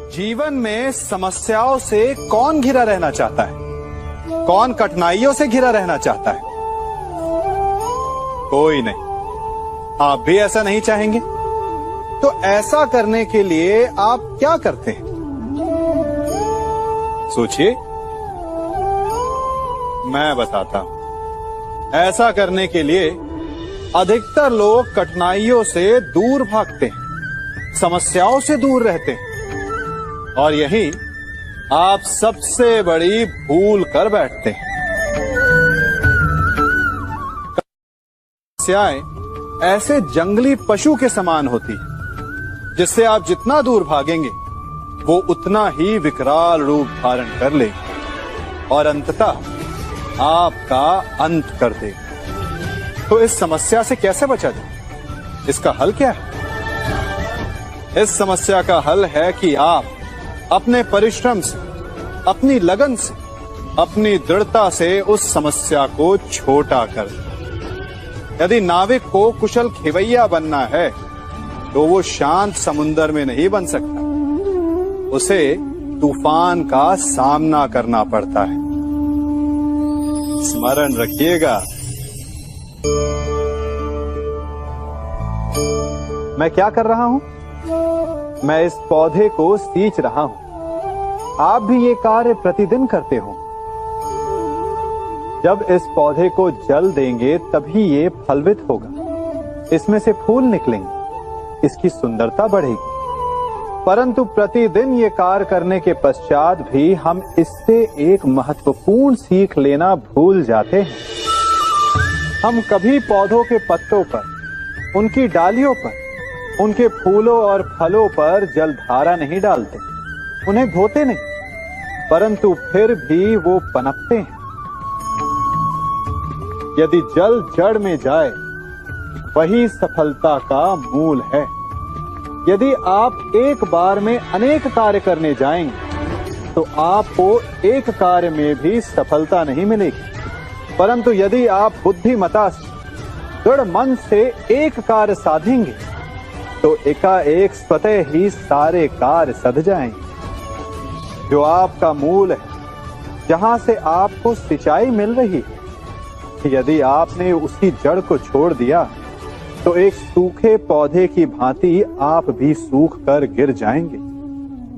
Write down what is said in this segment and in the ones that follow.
जीवन में समस्याओं से कौन घिरा रहना चाहता है? कौन कठिनाइयों से घिरा रहना चाहता है? कोई नहीं। आप भी ऐसा नहीं चाहेंगे? तो ऐसा करने के लिए आप क्या करते हैं? सोचिए, मैं बताता हूं। ऐसा करने के लिए अधिकतर लोग कठिनाइयों से दूर भागते हैं, समस्याओं से दूर रहते हैं, और यही आप सबसे बड़ी भूल कर बैठते हैं। समस्याएं ऐसे जंगली पशु के समान होती है, जिससे आप जितना दूर भागेंगे वो उतना ही विकराल रूप धारण कर लेगी और अंततः आपका अंत कर देगी। तो इस समस्या से कैसे बचा जाए? इसका हल क्या है? इस समस्या का हल है कि आप अपने परिश्रम से, अपनी लगन से, अपनी दृढ़ता से उस समस्या को छोटा कर दें। यदि नाविक को कुशल खेवैया बनना है तो वो शांत समुद्र में नहीं बन सकता, उसे तूफान का सामना करना पड़ता है। स्मरण रखिएगा। मैं क्या कर रहा हूं? मैं इस पौधे को सींच रहा हूं। आप भी ये कार्य प्रतिदिन करते हो। जब इस पौधे को जल देंगे तभी ये फलवित होगा, इसमें से फूल निकलेंगे, इसकी सुंदरता बढ़ेगी। परंतु प्रतिदिन ये कार्य करने के पश्चात भी हम इससे एक महत्वपूर्ण सीख लेना भूल जाते हैं। हम कभी पौधों के पत्तों पर, उनकी डालियों पर, उनके फूलों और फलों पर जलधारा नहीं डालते, उन्हें धोते नहीं, परंतु फिर भी वो पनपते हैं। यदि जल जड़ में जाए, वही सफलता का मूल है। यदि आप एक बार में अनेक कार्य करने जाएंगे तो आपको एक कार्य में भी सफलता नहीं मिलेगी, परंतु यदि आप बुद्धिमता से, दृढ़ मन से एक कार्य साधेंगे तो एकाएक स्वतः ही सारे कार्य सध जाएंगे। जो आपका मूल है, जहां से आपको सिंचाई मिल रही है, यदि आपने उसकी जड़ को छोड़ दिया तो एक सूखे पौधे की भांति आप भी सूख कर गिर जाएंगे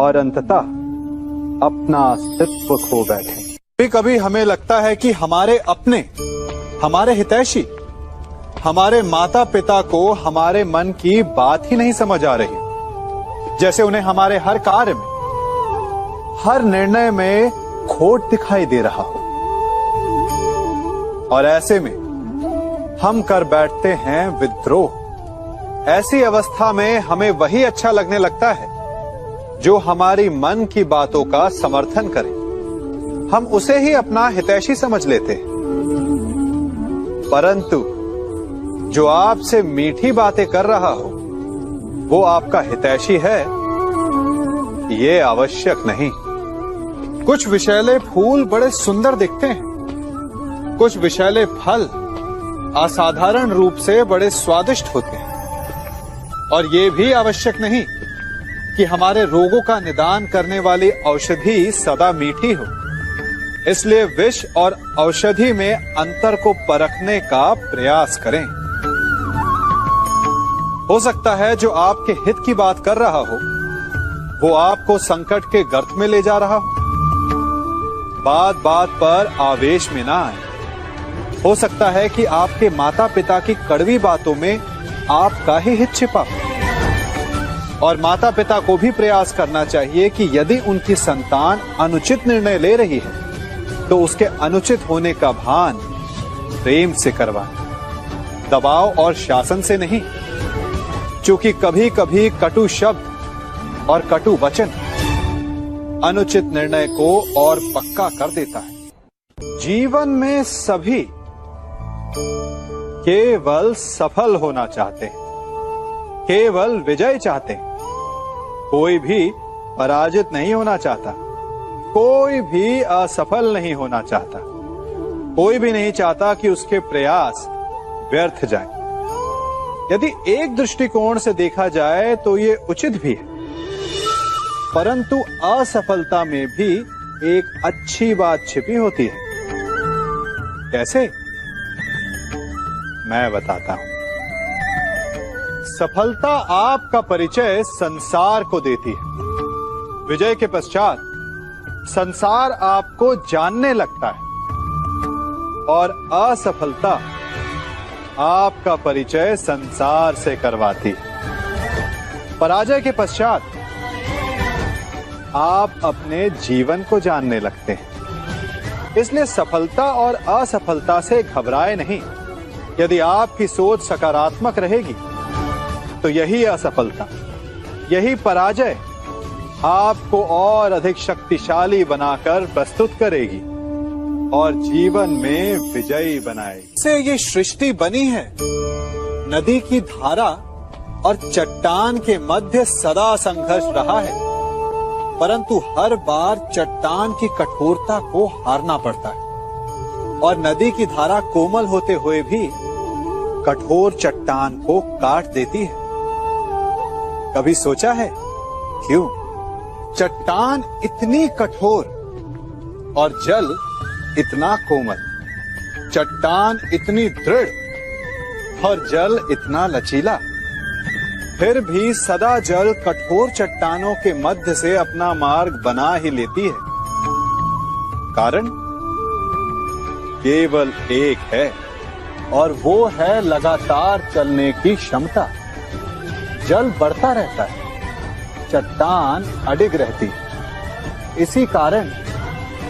और अंततः अपना अस्तित्व खो बैठे। कभी कभी हमें लगता है कि हमारे अपने, हमारे हितैषी, हमारे माता पिता को हमारे मन की बात ही नहीं समझ आ रही, जैसे उन्हें हमारे हर कार्य में, हर निर्णय में खोट दिखाई दे रहा हो। और ऐसे में हम कर बैठते हैं विद्रोह। ऐसी अवस्था में हमें वही अच्छा लगने लगता है जो हमारी मन की बातों का समर्थन करे। हम उसे ही अपना हितैषी समझ लेते हैं। परंतु जो आपसे मीठी बातें कर रहा हो वो आपका हितैषी है, ये आवश्यक नहीं। कुछ विषैले फूल बड़े सुंदर दिखते हैं, कुछ विषैले फल असाधारण रूप से बड़े स्वादिष्ट होते हैं, और ये भी आवश्यक नहीं कि हमारे रोगों का निदान करने वाली औषधि सदा मीठी हो। इसलिए विष और औषधि में अंतर को परखने का प्रयास करें। हो सकता है जो आपके हित की बात कर रहा हो वो आपको संकट के गर्त में ले जा रहा हो। बात बात पर आवेश में ना आए। हो सकता है कि आपके माता पिता की कड़वी बातों में आपका ही हित छिपा हो, और माता पिता को भी प्रयास करना चाहिए कि यदि उनकी संतान अनुचित निर्णय ले रही है तो उसके अनुचित होने का भान प्रेम से करवाएं, दबाव और शासन से नहीं। क्योंकि कभी कभी कटु शब्द और कटु वचन अनुचित निर्णय को और पक्का कर देता है। जीवन में सभी केवल सफल होना चाहते हैं, केवल विजय चाहते हैं। कोई भी पराजित नहीं होना चाहता, कोई भी असफल नहीं होना चाहता, कोई भी नहीं चाहता कि उसके प्रयास व्यर्थ जाएं। यदि एक दृष्टिकोण से देखा जाए तो ये उचित भी है। परंतु असफलता में भी एक अच्छी बात छिपी होती है। कैसे? मैं बताता हूं। सफलता आपका परिचय संसार को देती है। विजय के पश्चात संसार आपको जानने लगता है और असफलता आपका परिचय संसार से करवाती है। पराजय के पश्चात आप अपने जीवन को जानने लगते हैं। इसलिए सफलता और असफलता से घबराए नहीं। यदि आपकी सोच सकारात्मक रहेगी तो यही असफलता, यही पराजय आपको और अधिक शक्तिशाली बनाकर प्रस्तुत करेगी और जीवन में विजयी बनाएगी। से ये सृष्टि बनी है। नदी की धारा और चट्टान के मध्य सदा संघर्ष रहा है, परंतु हर बार चट्टान की कठोरता को हारना पड़ता है और नदी की धारा कोमल होते हुए भी कठोर चट्टान को काट देती है। कभी सोचा है क्यों? चट्टान इतनी कठोर और जल इतना कोमल, चट्टान इतनी दृढ़ और जल इतना लचीला, फिर भी सदा जल कठोर चट्टानों के मध्य से अपना मार्ग बना ही लेती है। कारण केवल एक है और वो है लगातार चलने की क्षमता। जल बढ़ता रहता है, चट्टान अडिग रहती है। इसी कारण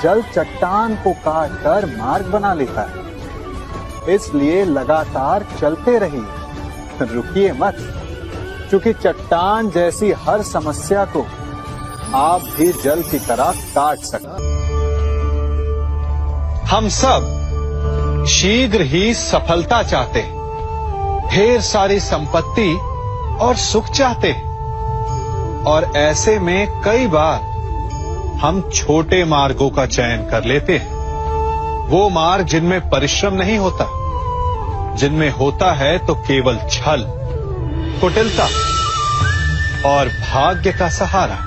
जल चट्टान को काटकर मार्ग बना लेता है। इसलिए लगातार चलते रहिए, रुकिए मत, क्योंकि चट्टान जैसी हर समस्या को आप भी जल की तरह काट सकते। हम सब शीघ्र ही सफलता चाहते हैं, ढेर सारी संपत्ति और सुख चाहते हैं, और ऐसे में कई बार हम छोटे मार्गों का चयन कर लेते हैं। वो मार्ग जिनमें परिश्रम नहीं होता, जिनमें होता है तो केवल छल, कुटिलता और भाग्य का सहारा।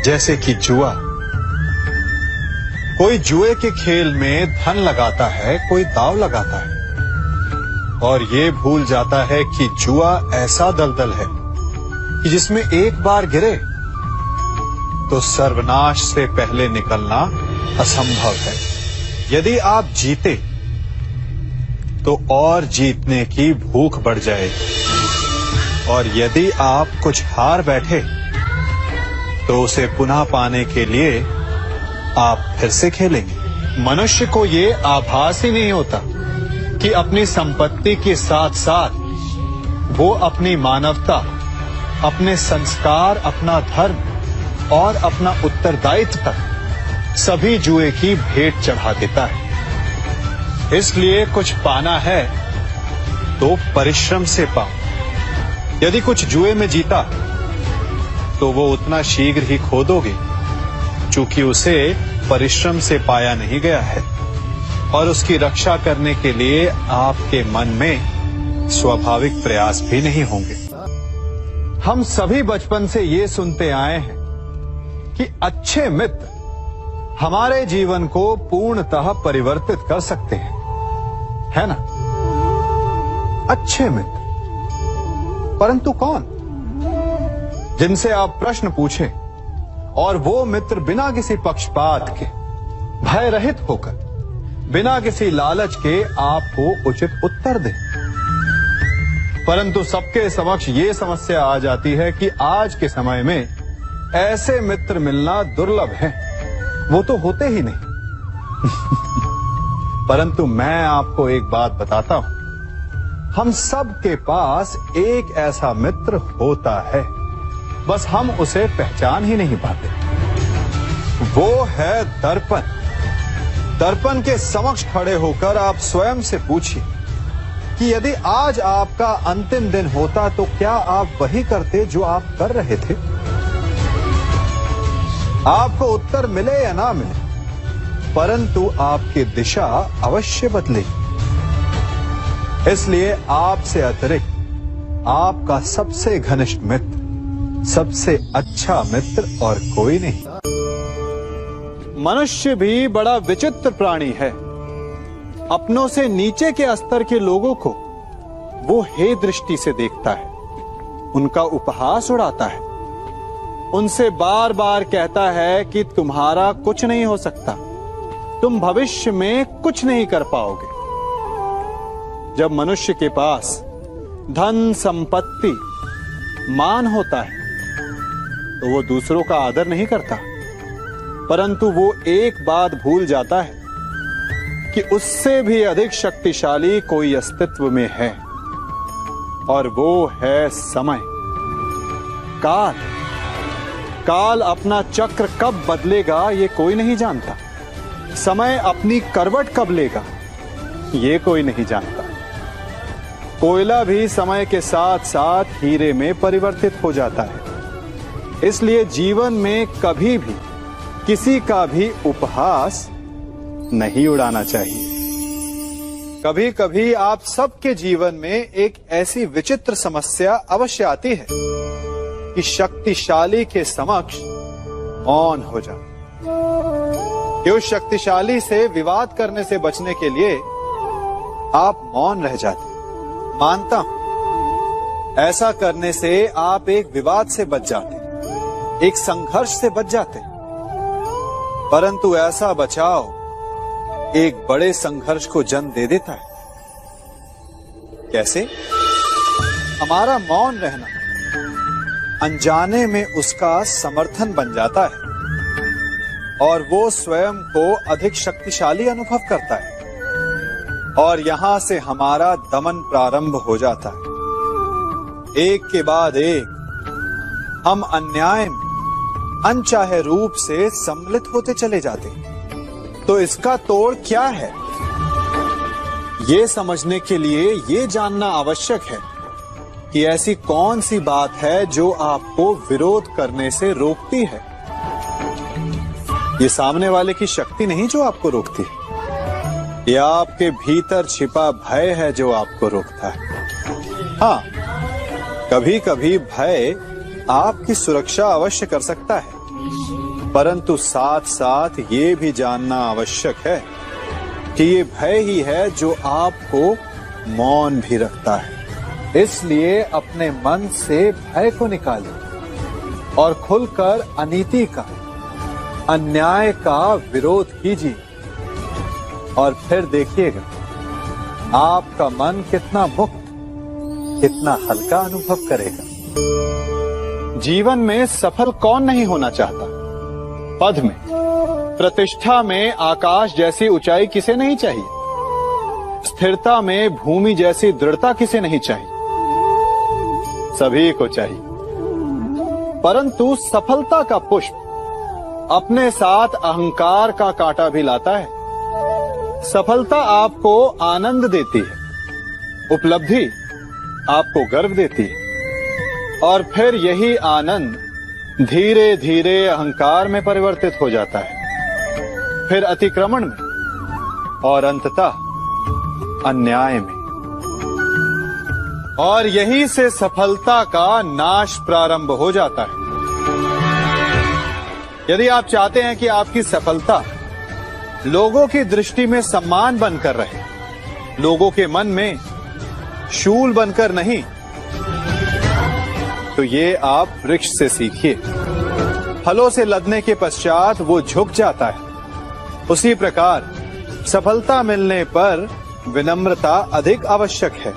जैसे कि जुआ। कोई जुए के खेल में धन लगाता है, कोई दांव लगाता है और ये भूल जाता है कि जुआ ऐसा दलदल है कि जिसमें एक बार गिरे तो सर्वनाश से पहले निकलना असंभव है। यदि आप जीते तो और जीतने की भूख बढ़ जाएगी, और यदि आप कुछ हार बैठे तो उसे पुनः पाने के लिए आप फिर से खेलेंगे। मनुष्य को ये आभास ही नहीं होता कि अपनी संपत्ति के साथ साथ वो अपनी मानवता, अपने संस्कार, अपना धर्म और अपना उत्तरदायित्व तक सभी जुए की भेंट चढ़ा देता है। इसलिए कुछ पाना है तो परिश्रम से पाओ। यदि कुछ जुए में जीता तो वो उतना शीघ्र ही खो दोगे, चूंकि उसे परिश्रम से पाया नहीं गया है, और उसकी रक्षा करने के लिए आपके मन में स्वाभाविक प्रयास भी नहीं होंगे। हम सभी बचपन से ये सुनते आए हैं कि अच्छे मित्र हमारे जीवन को पूर्णतः परिवर्तित कर सकते हैं, है ना? अच्छे मित्र, परंतु कौन? जिनसे आप प्रश्न पूछें और वो मित्र बिना किसी पक्षपात के, भय रहित होकर, बिना किसी लालच के आपको उचित उत्तर दे। परंतु सबके समक्ष ये समस्या आ जाती है कि आज के समय में ऐसे मित्र मिलना दुर्लभ है, वो तो होते ही नहीं। परंतु मैं आपको एक बात बताता हूं, हम सब के पास एक ऐसा मित्र होता है, बस हम उसे पहचान ही नहीं पाते। वो है दर्पण। दर्पण के समक्ष खड़े होकर आप स्वयं से पूछिए कि यदि आज आपका अंतिम दिन होता तो क्या आप वही करते जो आप कर रहे थे? आपको उत्तर मिले या ना मिले, परंतु आपकी दिशा अवश्य बदलेगी। इसलिए आपसे अतिरिक्त आपका सबसे घनिष्ठ मित्र, सबसे अच्छा मित्र और कोई नहीं। मनुष्य भी बड़ा विचित्र प्राणी है। अपनों से नीचे के स्तर के लोगों को वो हे दृष्टि से देखता है, उनका उपहास उड़ाता है, उनसे बार बार कहता है कि तुम्हारा कुछ नहीं हो सकता, तुम भविष्य में कुछ नहीं कर पाओगे। जब मनुष्य के पास धन, संपत्ति, मान होता है तो वो दूसरों का आदर नहीं करता, परंतु वो एक बात भूल जाता है कि उससे भी अधिक शक्तिशाली कोई अस्तित्व में है, और वो है समय। काल काल अपना चक्र कब बदलेगा ये कोई नहीं जानता। समय अपनी करवट कब लेगा ये कोई नहीं जानता। कोयला भी समय के साथ साथ हीरे में परिवर्तित हो जाता है। इसलिए जीवन में कभी भी किसी का भी उपहास नहीं उड़ाना चाहिए। कभी कभी आप सबके जीवन में एक ऐसी विचित्र समस्या अवश्य आती है कि शक्तिशाली के समक्ष मौन हो जाए। कि उस शक्तिशाली से विवाद करने से बचने के लिए आप मौन रह जाते। मानता हूं ऐसा करने से आप एक विवाद से बच जाते, एक संघर्ष से बच जाते, परंतु ऐसा बचाव एक बड़े संघर्ष को जन्म दे देता है। कैसे? हमारा मौन रहना अनजाने में उसका समर्थन बन जाता है और वो स्वयं को अधिक शक्तिशाली अनुभव करता है, और यहां से हमारा दमन प्रारंभ हो जाता है। एक के बाद एक हम अन्याय में अनचाहे रूप से सम्मिलित होते चले जाते हैं। तो इसका तोड़ क्या है? ये समझने के लिए ये जानना आवश्यक है कि ऐसी कौन सी बात है जो आपको विरोध करने से रोकती है। ये सामने वाले की शक्ति नहीं जो आपको रोकती है, ये आपके भीतर छिपा भय है जो आपको रोकता है। हाँ, कभी कभी भय आपकी सुरक्षा अवश्य कर सकता है, परंतु साथ साथ ये भी जानना आवश्यक है कि ये भय ही है जो आपको मौन भी रखता है। इसलिए अपने मन से भय को निकालिए और खुलकर अनीति का, अन्याय का विरोध कीजिए, और फिर देखिएगा आपका मन कितना मुक्त, कितना हल्का अनुभव करेगा। जीवन में सफल कौन नहीं होना चाहता? पद में, प्रतिष्ठा में आकाश जैसी ऊंचाई किसे नहीं चाहिए? स्थिरता में भूमि जैसी दृढ़ता किसे नहीं चाहिए? सभी को चाहिए, परंतु सफलता का पुष्प अपने साथ अहंकार का कांटा भी लाता है। सफलता आपको आनंद देती है, उपलब्धि आपको गर्व देती है, और फिर यही आनंद धीरे धीरे अहंकार में परिवर्तित हो जाता है, फिर अतिक्रमण में, और अंततः अन्याय में। और यहीं से सफलता का नाश प्रारंभ हो जाता है। यदि आप चाहते हैं कि आपकी सफलता लोगों की दृष्टि में सम्मान बनकर रहे, लोगों के मन में शूल बनकर नहीं, तो ये आप वृक्ष से सीखिए। फलों से लदने के पश्चात वो झुक जाता है, उसी प्रकार सफलता मिलने पर विनम्रता अधिक आवश्यक है।